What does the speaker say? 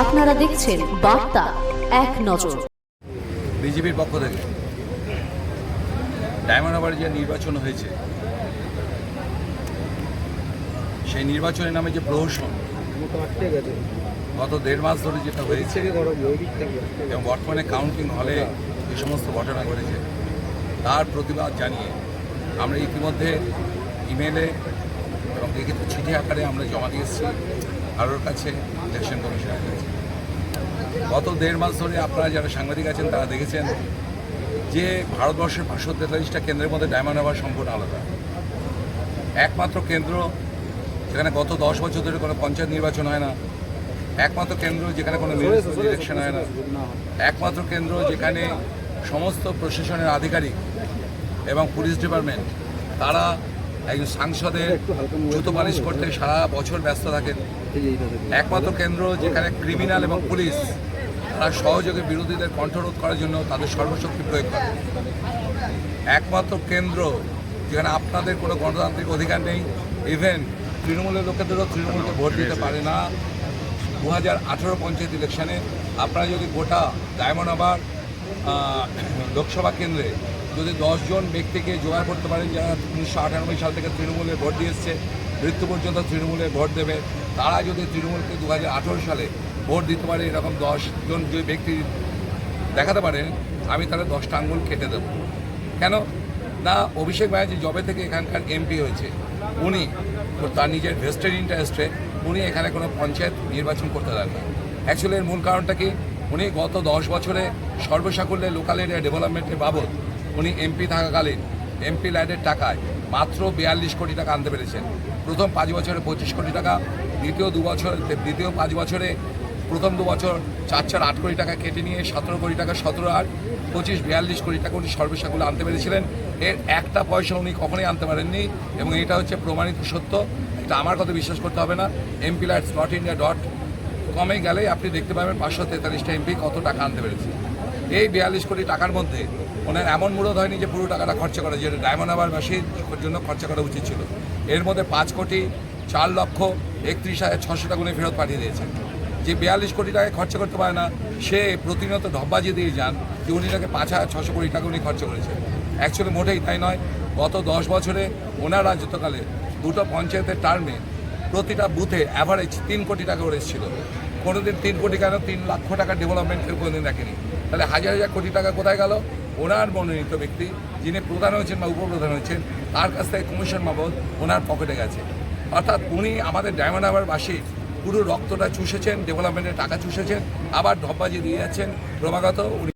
আপনারা দেখছেন বার্তা এক নজর। বিজেপির পক্ষ থেকে ডায়মন্ড হারবার যে নির্বাচন হয়েছে, সেই নির্বাচনের নামে যে প্রহসন গত 1.5 মাস ধরে যেটা হয়েছে এবং বর্তমানে কাউন্টিং হলে যে সমস্ত ঘটনা ঘটেছে তার প্রতিবাদ জানিয়ে আমরা ইতিমধ্যে ইমেলে এবং লিখিত চিঠি আকারে আমরা জমা দিয়েছি কারোর কাছে, ইলেকশন কমিশনের কাছে। গত 1.5 মাস ধরে আপনারা যারা সাংবাদিক আছেন তারা দেখেছেন যে ভারতবর্ষের 543টা কেন্দ্রের মধ্যে ডায়মন্ড হারবার সম্পূর্ণ আলাদা। একমাত্র কেন্দ্র যেখানে গত 10 বছর ধরে কোনো পঞ্চায়েত নির্বাচন হয় না, একমাত্র কেন্দ্র যেখানে কোনো ইলেকশন হয় না, একমাত্র কেন্দ্র যেখানে সমস্ত প্রশাসনের আধিকারিক এবং পুলিশ ডিপার্টমেন্ট তারা একজন সাংসদের জুতো পালিশ করতে সারা বছর ব্যস্ত থাকেন, একমাত্র কেন্দ্র যেখানে ক্রিমিনাল এবং পুলিশ তারা সহযোগে বিরোধীদের কণ্ঠরোধ করার জন্য তাদের সর্বশক্তি প্রয়োগ করে, একমাত্র কেন্দ্র যেখানে আপনাদের কোনো গণতান্ত্রিক অধিকার নেই, ইভেন তৃণমূলের লোকেদেরও তৃণমূলকে ভোট দিতে পারে না। 2018 পঞ্চায়েত ইলেকশনে আপনারা যদি গোটা ডায়মন্ড হারবার লোকসভা কেন্দ্রে যদি 10 জন ব্যক্তিকে জোগাড় করতে পারেন যারা 1998 সাল থেকে তৃণমূলের ভোট দিয়ে এসছে, মৃত্যু পর্যন্ত তৃণমূলের ভোট দেবে, তারা যদি তৃণমূলকে 2018 সালে ভোট দিতে পারে, এরকম 10 জন যে ব্যক্তি দেখাতে পারেন, আমি তাহলে 10টা আঙ্গুল কেটে দেবো। কেন না, অভিষেক ব্যানার্জি জবে থেকে এখানকার এমপি হয়েছে, উনি তার নিজের ভেস্টেড ইন্টারেস্টে উনি এখানে কোনো পঞ্চায়েত নির্বাচন করতে দেন না। অ্যাকচুয়ালি এর মূল কারণটা কি, উনি গত 10 বছরে সর্বসাকুল্যে লোকাল এরিয়া ডেভেলপমেন্টের বাবদ উনি এমপি থাকাকালীন এমপি ল্যাডের টাকায় মাত্র 42 কোটি টাকা আনতে পেরেছেন। প্রথম 5 বছরে 25 কোটি টাকা, দ্বিতীয় 5 বছরে প্রথম 2 বছর 4 কোটি টাকা কেটে নিয়ে 17 কোটি টাকা, 17 আর 25 42 কোটি টাকা উনি সর্বসাকুল্যে আনতে পেরেছিলেন। এর একটা পয়সা উনি কখনোই আনতে পারেননি এবং এটা হচ্ছে প্রমাণিত সত্য। এটা আমার কথা বিশ্বাস করতে হবে না, mplads.india.com-এ গেলে আপনি দেখতে পাবেন 543টা এমপি কত টাকা আনতে পেরেছে। এই 42 কোটি টাকার মধ্যে ওনার এমন মূলত হয়নি যে পুরো টাকাটা খরচা করা, যেটা ডায়মন্ড হারবারবাসীর জন্য খরচা করা উচিত ছিল। এর মধ্যে 5,04,31,600 টাকা উনি ফেরত পাঠিয়ে দিয়েছেন। যে 42 কোটি টাকায় খরচা করতে পারে না, সে প্রতিনিয়ত ঢব্বাজি দিয়ে যান যে উনি তাকে 5,600 কোটি টাকা উনি খরচা করেছেন। অ্যাকচুয়ালি মোটেই তাই নয়। গত 10 বছরে ওনার রাজত্বকালে 2টো পঞ্চায়েতের টার্মে প্রতিটা বুথে অ্যাভারেজ 3 কোটি টাকা করে এসেছিল। কোনোদিন 3 কোটি কেন 3 লক্ষ টাকা ডেভেলপমেন্টের কোনোদিন দেখেনি। তাহলে হাজার হাজার কোটি টাকা কোথায় গেল? ওনার মনোনীত ব্যক্তি যিনি প্রধান হয়েছেন বা উপপ্রধান হয়েছেন তার কাছ থেকে কমিশন বাবদ ওনার পকেটে গেছে। অর্থাৎ উনি আমাদের ডায়মন্ড হারবারবাসী পুরো রক্তটা চুষেছেন, ডেভেলপমেন্টের টাকা চুষেছেন, আবার ঢব্বাজি দিয়ে যাচ্ছেন ক্রমাগত।